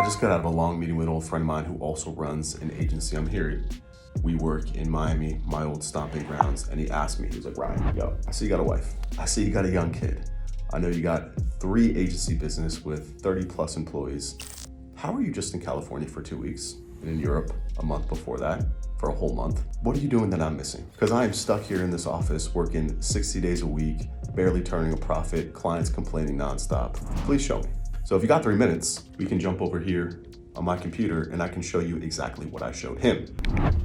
I just got out of a long meeting with an old friend of mine who also runs an agency. I'm here. We work in Miami, my old stomping grounds, and he asked me, he was like, Ryan, yo, I see you got a wife. I see you got a young kid. I know you got 3 agency business with 30 plus employees. How are you just in California for 2 weeks and in Europe a month before that for a whole month? What are you doing that I'm missing? Because I am stuck here in this office working 60 days a week, barely turning a profit, clients complaining nonstop. Please show me. So if you got 3 minutes, we can jump over here on my computer and I can show you exactly what I showed him.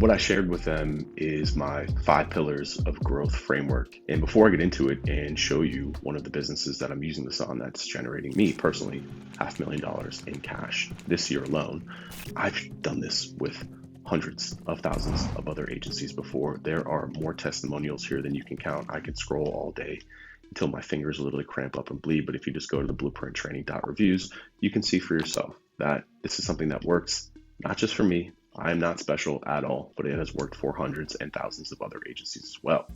What I shared with them is my 5 pillars of growth framework. And before I get into it and show you one of the businesses that I'm using this on that's generating me personally $500,000 in cash this year alone, I've done this with hundreds of thousands of other agencies before. There are more testimonials here than you can count. I could scroll all day until my fingers literally cramp up and bleed. But if you just go to the blueprinttraining.reviews, you can see for yourself that this is something that works, not just for me. I am not special at all, but it has worked for hundreds and thousands of other agencies as well.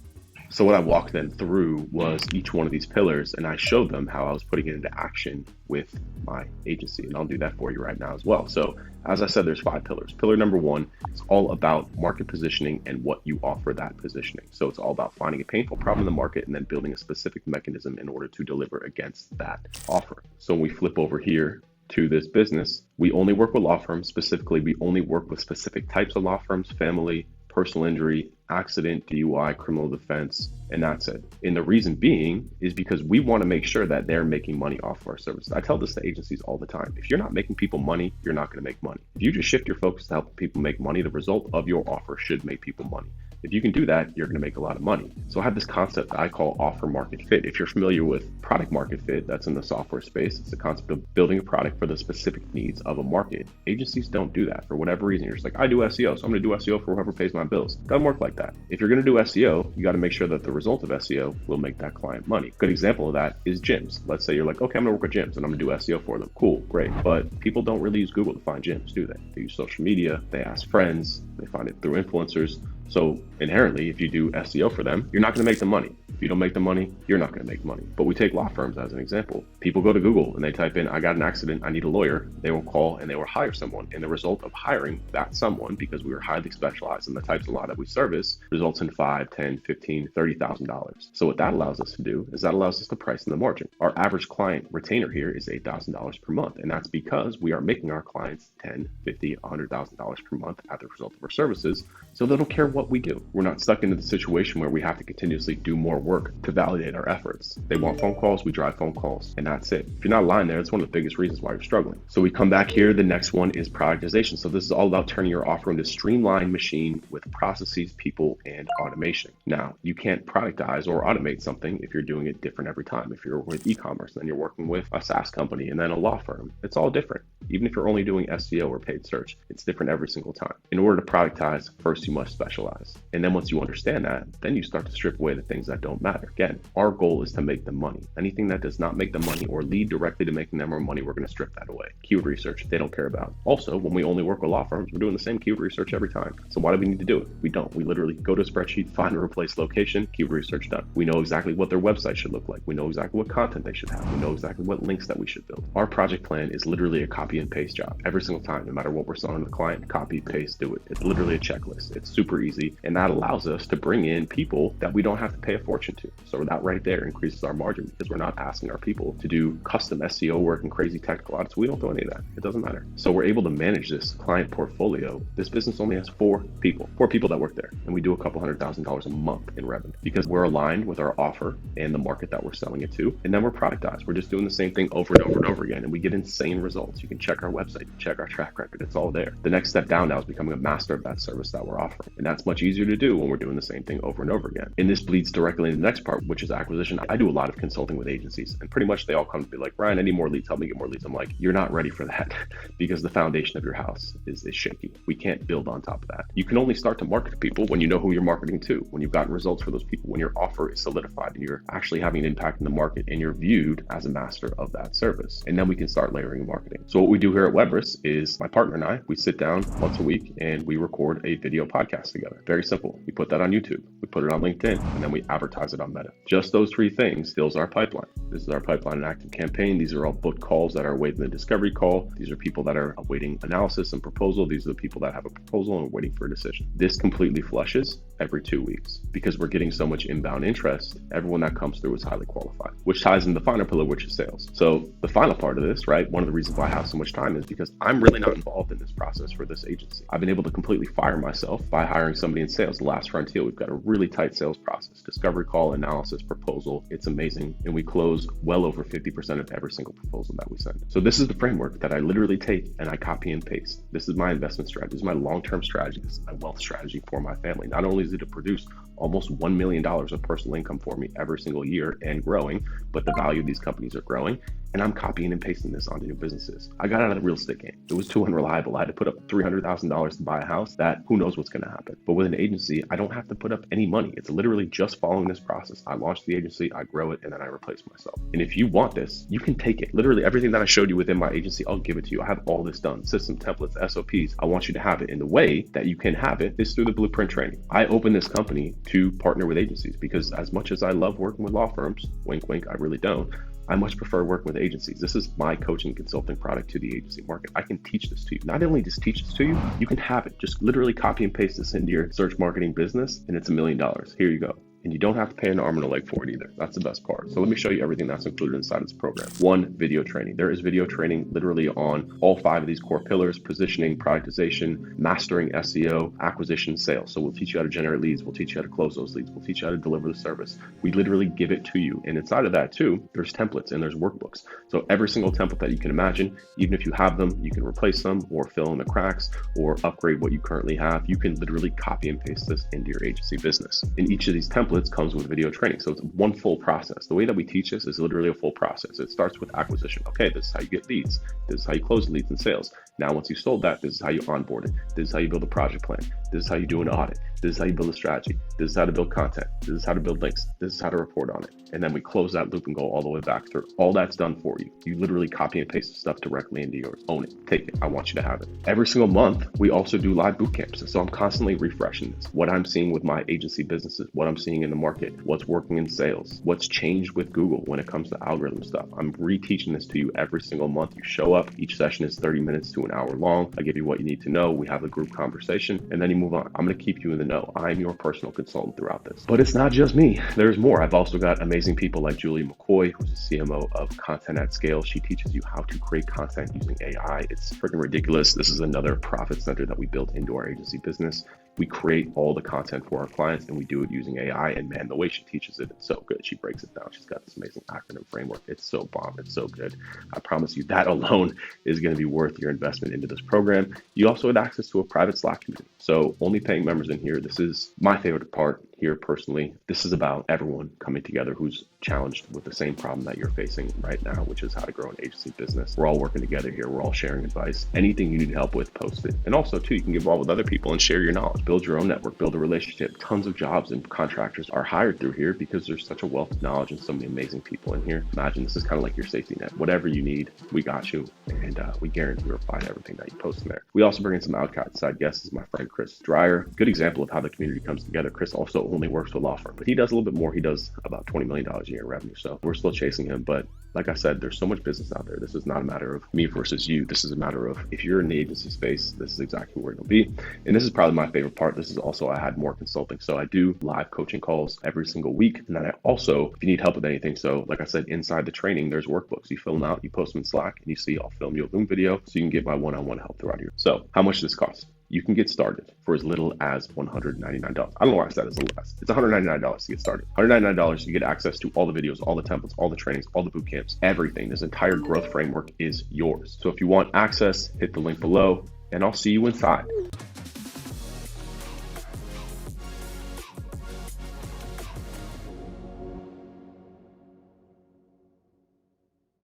So what I walked them through was each one of these pillars, and I showed them how I was putting it into action with my agency. And I'll do that for you right now as well. So as I said, there's 5 pillars. Pillar number 1 is all about market positioning and what you offer that positioning. So it's all about finding a painful problem in the market and then building a specific mechanism in order to deliver against that offer. So when we flip over here to this business, we only work with law firms. Specifically, we only work with specific types of law firms: family, personal injury, accident, DUI, criminal defense, and that's it. And the reason being is because we want to make sure that they're making money off of our services. I tell this to agencies all the time. If you're not making people money, you're not going to make money. If you just shift your focus to help people make money, the result of your offer should make people money. If you can do that, you're going to make a lot of money. So I have this concept that I call offer market fit. If you're familiar with product market fit, that's in the software space. It's the concept of building a product for the specific needs of a market. Agencies don't do that for whatever reason. You're just like, I do SEO, so I'm going to do SEO for whoever pays my bills. Doesn't work like that. If you're going to do SEO, you got to make sure that the result of SEO will make that client money. Good example of that is gyms. Let's say you're like, okay, I'm going to work with gyms and I'm going to do SEO for them. Cool, great. But people don't really use Google to find gyms, do they? They use social media, they ask friends, they find it through influencers. So inherently, if you do SEO for them, you're not going to make them money. If you don't make them money, you're not going to make money. But we take law firms as an example. People go to Google and they type in, I got an accident, I need a lawyer. They will call and they will hire someone. And the result of hiring that someone, because we are highly specialized in the types of law that we service, results in $5, $10, $15, $30,000. So what that allows us to do is that allows us to price in the margin. Our average client retainer here is $8,000 per month. And that's because we are making our clients $10, $50, $100,000 per month as a result of our services. So they don't care what we do. We're not stuck into the situation where we have to continuously do more work to validate our efforts. They want phone calls, we drive phone calls, and that's it. If you're not aligned there, that's one of the biggest reasons why you're struggling. So we come back here, the next one is productization. So this is all about turning your offer into a streamlined machine with processes, people, and automation. Now, you can't productize or automate something if you're doing it different every time. If you're with e-commerce, then you're working with a SaaS company and then a law firm. It's all different. Even if you're only doing SEO or paid search, it's different every single time. In order to productize, first you must specialize. And then once you understand that, then you start to strip away the things that don't matter. Again, our goal is to make them money. Anything that does not make them money or lead directly to making them more money, we're going to strip that away. Keyword research, they don't care about. Also, when we only work with law firms, we're doing the same keyword research every time. So why do we need to do it? We don't. We literally go to a spreadsheet, find a replace location, keyword research done. We know exactly what their website should look like. We know exactly what content they should have. We know exactly what links that we should build. Our project plan is literally a copy and paste job. Every single time, no matter what we're selling to the client, copy, paste, do it. It's literally a checklist. It's super easy. And that allows us to bring in people that we don't have to pay a fortune to. So that right there increases our margin because we're not asking our people to do custom SEO work and crazy technical audits. We don't do any of that. It doesn't matter. So we're able to manage this client portfolio. This business only has 4 people that work there. And we do a couple $100,000 a month in revenue because we're aligned with our offer and the market that we're selling it to. And then we're productized. We're just doing the same thing over and over and over again. And we get insane results. You can check our website, check our track record. It's all there. The next step down now is becoming a master of that service that we're offering. And that's much easier to do when we're doing the same thing over and over again. And this bleeds directly into the next part, which is acquisition. I do a lot of consulting with agencies and pretty much they all come to be like, Ryan, I need more leads. Help me get more leads. I'm like, you're not ready for that because the foundation of your house is shaky. We can't build on top of that. You can only start to market to people when you know who you're marketing to, when you've gotten results for those people, when your offer is solidified and you're actually having an impact in the market and you're viewed as a master of that service. And then we can start layering marketing. So what we do here at Webrus is my partner and I, we sit down once a week and we record a video podcast together. together. Very simple. We put that on YouTube, we put it on LinkedIn, and then we advertise it on Meta. Just those 3 things fills our pipeline. This is our pipeline and active campaign. These are all booked calls that are awaiting the discovery call. These are people that are awaiting analysis and proposal. These are the people that have a proposal and are waiting for a decision. This completely flushes every 2 weeks because we're getting so much inbound interest. Everyone that comes through is highly qualified, which ties into the final pillar, which is sales. So the final part of this, right? One of the reasons why I have so much time is because I'm really not involved in this process for this agency. I've been able to completely fire myself by hiring somebody in sales. The last frontier, we've got a really tight sales process, discovery call, analysis, proposal. It's amazing. And we close well over 50% of every single proposal that we send. So this is the framework that I literally take and I copy and paste. This is my investment strategy. This is my long-term strategy. This is my wealth strategy for my family. Not only is it to produce almost $1 million of personal income for me every single year and growing, but the value of these companies are growing. And I'm copying and pasting this onto new businesses. I got out of the real estate game. It was too unreliable. I had to put up $300,000 to buy a house. That who knows what's going to happen. But with an agency, I don't have to put up any money. It's literally just following this process. I launch the agency, I grow it, and then I replace myself. And if you want this, you can take it. Literally everything that I showed you within my agency, I'll give it to you. I have all this done. System, templates, SOPs. I want you to have it. And the way that you can have it is through the Blueprint training. I opened this company to partner with agencies because as much as I love working with law firms, wink, wink, I really don't. I much prefer working with agencies. This is my coaching consulting product to the agency market. I can teach this to you. Not only just teach this to you, you can have it. Just literally copy and paste this into your search marketing business and it's $1 million. Here you go. And you don't have to pay an arm and a leg for it either. That's the best part. So let me show you everything that's included inside this program. 1, video training. There is video training literally on all 5 of these core pillars: positioning, productization, mastering SEO, acquisition, sales. So we'll teach you how to generate leads. We'll teach you how to close those leads. We'll teach you how to deliver the service. We literally give it to you. And inside of that too, there's templates and there's workbooks. So every single template that you can imagine, even if you have them, you can replace them or fill in the cracks or upgrade what you currently have. You can literally copy and paste this into your agency business. In each of these templates comes with video training. So it's one full process. The way that we teach this is literally a full process. It starts with acquisition. Okay, this is how you get leads. This is how you close leads and sales. Now, once you sold that, this is how you onboard it. This is how you build a project plan. This is how you do an audit. This is how you build a strategy. This is how to build content. This is how to build links. This is how to report on it. And then we close that loop and go all the way back through. All that's done for you. You literally copy and paste the stuff directly into yours. Own it. Take it. I want you to have it. Every single month, we also do live boot camps. So I'm constantly refreshing this. What I'm seeing with my agency businesses, what I'm seeing in the market, what's working in sales, what's changed with Google when it comes to algorithm stuff. I'm reteaching this to you every single month. You show up. Each session is 30 minutes to an hour long. I give you what you need to know. We have a group conversation and then you move on. I'm going to keep you in the know. I'm your personal consultant throughout this. But it's not just me. There's more. I've also got amazing people like Julie McCoy, who's the CMO of Content at Scale. She teaches you how to create content using AI. It's freaking ridiculous. This is another profit center that we built into our agency business. We create all the content for our clients and we do it using AI. And man, the way she teaches it, it's so good. She breaks it down. She's got this amazing acronym framework. It's so bomb. It's so good. I promise you that alone is going to be worth your investment into this program. You also have access to a private Slack community. So only paying members in here. This is my favorite part here personally. This is about everyone coming together who's challenged with the same problem that you're facing right now, which is how to grow an agency business. We're all working together here. We're all sharing advice. Anything you need help with, post it. And also too, you can get involved with other people and share your knowledge, build your own network, build a relationship. Tons of jobs and contractors are hired through here because there's such a wealth of knowledge and so many amazing people in here. Imagine this is kind of like your safety net. Whatever you need, we got you. And we guarantee we'll find everything that you post in there. We also bring in some outside guests. This is my friend Chris Dreyer. Good example of how the community comes together. Chris also only works with law firm, but he does a little bit more. He does about $20 million a year in revenue. So we're still chasing him. But like I said, there's so much business out there. This is not a matter of me versus you. This is a matter of if you're in the agency space, this is exactly where it'll be. And this is probably my favorite part. This is also, I had more consulting. So I do live coaching calls every single week. And then I also, if you need help with anything, so like I said, inside the training, there's workbooks. You fill them out, you post them in Slack, and you see I'll film you a Loom video so you can get my one-on-one help throughout here. So how much does this cost? You can get started for as little as $199. I don't know why I said as little as. It's $199 to get started. $199, you get access to all the videos, all the templates, all the trainings, all the boot camps, everything. This entire growth framework is yours. So if you want access, hit the link below and I'll see you inside.